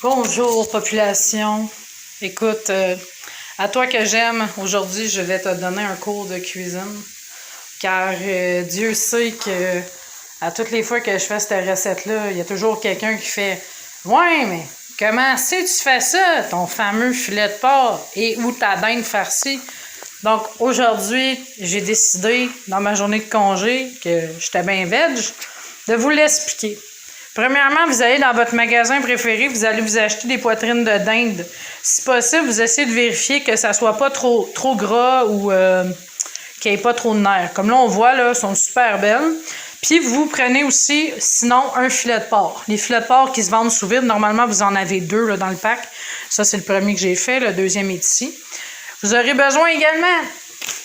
Bonjour population. Écoute, à toi que j'aime, aujourd'hui je vais te donner un cours de cuisine. Car Dieu sait que à toutes les fois que je fais cette recette-là, il y a toujours quelqu'un qui fait « Ouais, mais comment tu fais ça, ton fameux filet de porc et ou ta dinde farcie? » Donc aujourd'hui, j'ai décidé, dans ma journée de congé, que j'étais bien veg, de vous l'expliquer. Premièrement, vous allez dans votre magasin préféré, vous allez vous acheter des poitrines de dinde. Si possible, vous essayez de vérifier que ça soit pas trop gras ou qu'il n'y ait pas trop de nerfs. Comme là, on voit, là, elles sont super belles. Puis vous prenez aussi, sinon, un filet de porc. Les filets de porc qui se vendent sous vide, normalement, vous en avez deux là, dans le pack. Ça, c'est le premier que j'ai fait. Le deuxième est ici. Vous aurez besoin également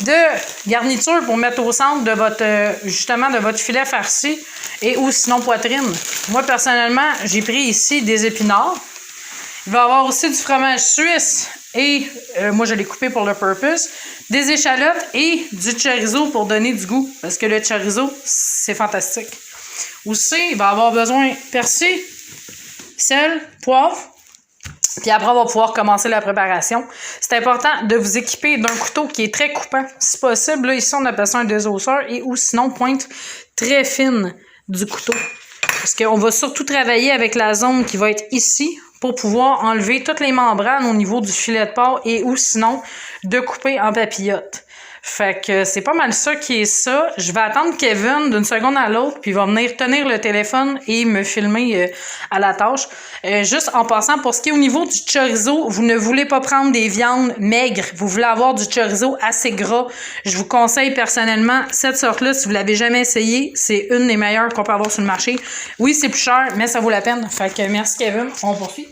de garniture pour mettre au centre de votre, justement, de votre filet farci et ou sinon poitrine. Moi, personnellement, j'ai pris ici des épinards. Il va y avoir aussi du fromage suisse et, moi, je l'ai coupé pour le purpose, des échalotes et du chorizo pour donner du goût parce que le chorizo, c'est fantastique. Aussi, il va y avoir besoin de persil, sel, poivre. Puis après, on va pouvoir commencer la préparation. C'est important de vous équiper d'un couteau qui est très coupant. Si possible, là, ici, on appelle ça un désosseur et ou sinon pointe très fine du couteau. Parce qu'on va surtout travailler avec la zone qui va être ici pour pouvoir enlever toutes les membranes au niveau du filet de porc et ou sinon de couper en papillotes. Fait que c'est pas mal ça qui est ça. Je vais attendre Kevin d'une seconde à l'autre, puis il va venir tenir le téléphone et me filmer à la tâche. Juste en passant, pour ce qui est au niveau du chorizo, vous ne voulez pas prendre des viandes maigres. Vous voulez avoir du chorizo assez gras. Je vous conseille personnellement cette sorte-là, si vous l'avez jamais essayé, c'est une des meilleures qu'on peut avoir sur le marché. Oui, c'est plus cher, mais ça vaut la peine. Fait que merci Kevin, on poursuit.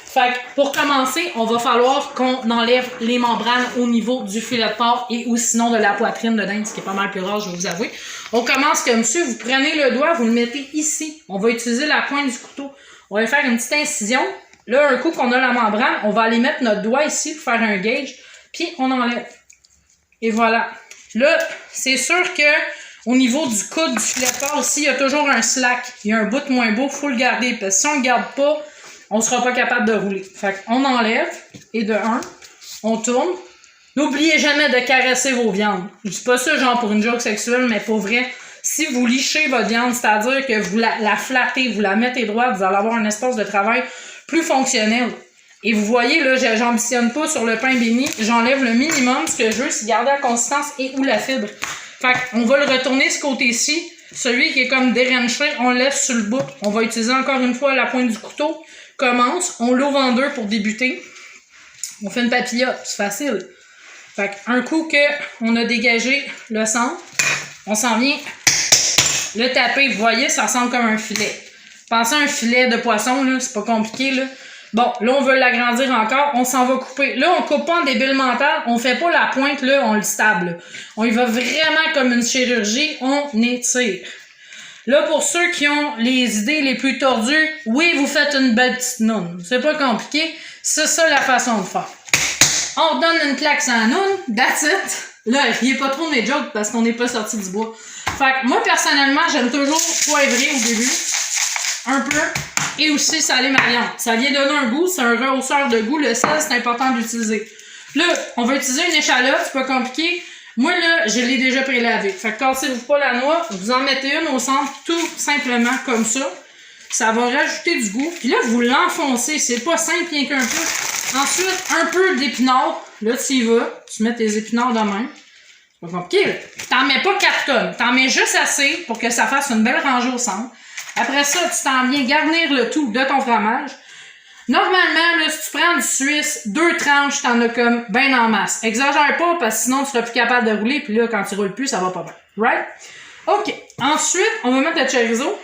Fait que pour commencer, on va falloir qu'on enlève les membranes au niveau du filet de porc et ou sinon de la poitrine de dinde, ce qui est pas mal plus rare, je vais vous avouer. On commence comme ça, vous prenez le doigt, vous le mettez ici. On va utiliser la pointe du couteau. On va faire une petite incision. Là, un coup qu'on a la membrane, on va aller mettre notre doigt ici pour faire un gauge, puis on enlève. Et voilà. Là, c'est sûr que au niveau du coude du filet de porc aussi, il y a toujours un slack. Il y a un bout moins beau, il faut le garder, parce que si on ne le garde pas, on ne sera pas capable de rouler. Fait qu'on enlève, et de un, on tourne. N'oubliez jamais de caresser vos viandes. Je dis pas ça genre pour une joke sexuelle, mais pour vrai, si vous lichez votre viande, c'est-à-dire que vous la flattez, vous la mettez droite, vous allez avoir un espace de travail plus fonctionnel. Et vous voyez, là, j'ambitionne pas sur le pain béni, j'enlève le minimum. Ce que je veux, c'est garder la consistance et ou la fibre. Fait qu'on va le retourner ce côté-ci. Celui qui est comme dérenché, on le laisse sur le bout. On va utiliser encore une fois la pointe du couteau. Commence, on l'ouvre en deux pour débuter. On fait une papillote, c'est facile. Fait qu'un coup qu'on a dégagé le centre, on s'en vient le taper. Vous voyez, ça ressemble comme un filet. Pensez à un filet de poisson, là, c'est pas compliqué, là. Bon, là, on veut l'agrandir encore, on s'en va couper. Là, on coupe pas en débile mental, on fait pas la pointe, là, on le stable. On y va vraiment comme une chirurgie, on étire. Là, pour ceux qui ont les idées les plus tordues, oui, vous faites une belle petite noune. C'est pas compliqué, c'est ça la façon de faire. On redonne une claque sans noune, that's it. Là, il est pas trop mes jokes parce qu'on n'est pas sorti du bois. Fait que moi, personnellement, j'aime toujours poivrer au début, un peu, et aussi saler ma viande. Ça vient donner un goût, c'est un rehausseur de goût. Le sel, c'est important d'utiliser. Là, on va utiliser une échalote, c'est pas compliqué. Moi, là, je l'ai déjà prélavé. Fait que cassez-vous pas la noix, vous en mettez une au centre, tout simplement comme ça. Ça va rajouter du goût. Puis là, vous l'enfoncez. C'est pas simple, rien qu'un peu. Ensuite, un peu d'épinards. Là, tu y vas. Tu mets tes épinards de même. C'est pas compliqué, là. T'en mets pas 4 tonnes. T'en mets juste assez pour que ça fasse une belle rangée au centre. Après ça, tu t'en viens garnir le tout de ton fromage. Normalement, là, si tu prends du suisse, 2 tranches, t'en as comme ben en masse. Exagère pas, parce que sinon, tu seras plus capable de rouler, puis là, quand tu roules plus, ça va pas bien. Right? OK. Ensuite, on va mettre le chorizo.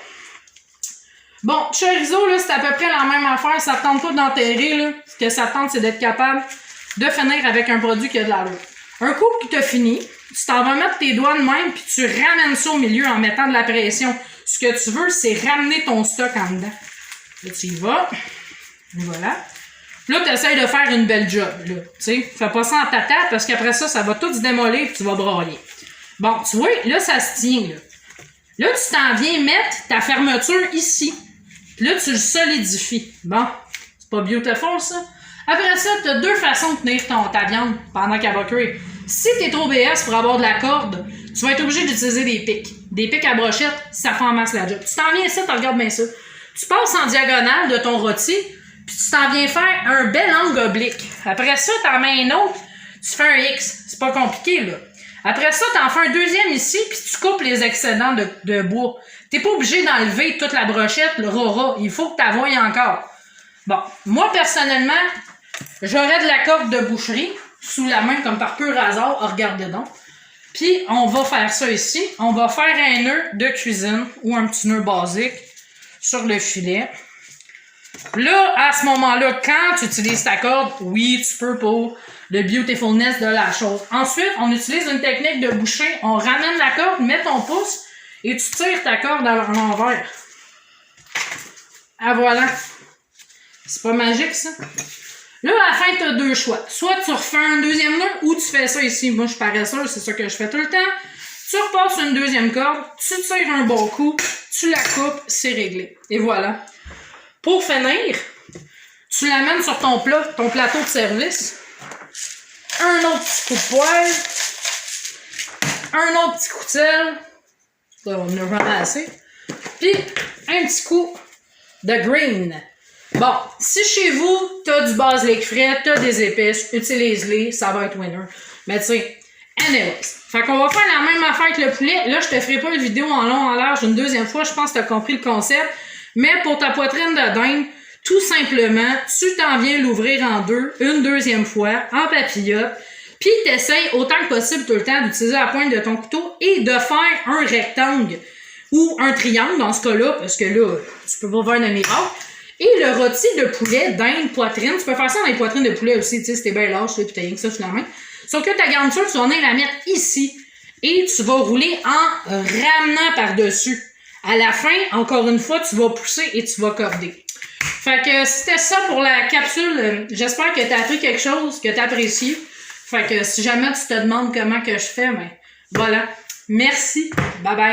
Bon, chorizo, là, c'est à peu près la même affaire. Ça tente pas d'enterrer, là. Ce que ça tente, c'est d'être capable de finir avec un produit qui a de l'allure. Un coup que tu as fini, tu t'en vas mettre tes doigts de même, puis tu ramènes ça au milieu en mettant de la pression. Ce que tu veux, c'est ramener ton stock en dedans. Là, tu y vas. Voilà. Là, tu essaies de faire une belle job. Là, fais pas ça en tata parce qu'après ça, ça va tout se démolir et tu vas brailler. Bon, tu vois, là, ça se tient. Là, tu t'en viens mettre ta fermeture ici. Puis là, tu le solidifies. Bon, c'est pas beautiful, ça? Après ça, tu as deux façons de tenir ta viande pendant qu'elle va cuire. Si tu es trop BS pour avoir de la corde, tu vas être obligé d'utiliser des pics. Des pics à brochette, ça fait en masse la job. Tu t'en viens ici, tu regardes bien ça. Tu passes en diagonale de ton rôti, puis tu t'en viens faire un bel angle oblique. Après ça, tu en mets un autre, tu fais un X. C'est pas compliqué, là. Après ça, tu en fais un deuxième ici, puis tu coupes les excédents de bois. Tu n'es pas obligé d'enlever toute la brochette, le rora. Il faut que tu la voies encore. Bon, moi, personnellement, j'aurais de la corde de boucherie sous la main, comme par pur hasard. Oh, regardez donc. Puis, on va faire ça ici. On va faire un nœud de cuisine ou un petit nœud basique sur le filet. Là, à ce moment-là, quand tu utilises ta corde, oui, tu peux pour le beautifulness de la chose. Ensuite, on utilise une technique de boucher. On ramène la corde, mets ton pouce et tu tires ta corde à l'envers. Ah, voilà. C'est pas magique, ça? Là, à la fin, tu as deux choix. Soit tu refais un deuxième nœud ou tu fais ça ici. Moi, je suis paresseuse, c'est ça que je fais tout le temps. Tu repasses une deuxième corde, tu tires un bon coup, tu la coupes, c'est réglé. Et voilà. Pour finir, tu l'amènes sur ton plateau de service. Un autre petit coup de poêle. Un autre petit coup de sel. Ça, on en a vraiment assez. Puis, un petit coup de green. Bon, si chez vous, t'as du basilic frais, t'as des épices, utilise-les, ça va être winner. Mais tu sais, anyways. Fait qu'on va faire la même affaire avec le poulet. Là, je te ferai pas une vidéo en long, en large une deuxième fois. Je pense que t'as compris le concept. Mais pour ta poitrine de dinde, tout simplement, tu t'en viens l'ouvrir en deux, une deuxième fois, en papillote. Puis t'essayes autant que possible tout le temps d'utiliser la pointe de ton couteau et de faire un rectangle ou un triangle dans ce cas-là, parce que là, tu peux pas faire un miracle. Et le rôti de poulet, dinde, poitrine, tu peux faire ça dans les poitrines de poulet aussi, tu sais, si t'es bien lâche, puis t'as rien que ça sur la main. Sauf que ta garniture, tu vas venir la mettre ici. Et tu vas rouler en ramenant par-dessus. À la fin, encore une fois, tu vas pousser et tu vas corder. Fait que c'était ça pour la capsule. J'espère que t'as appris quelque chose, que t'as apprécié. Fait que si jamais tu te demandes comment que je fais, ben voilà. Merci. Bye bye.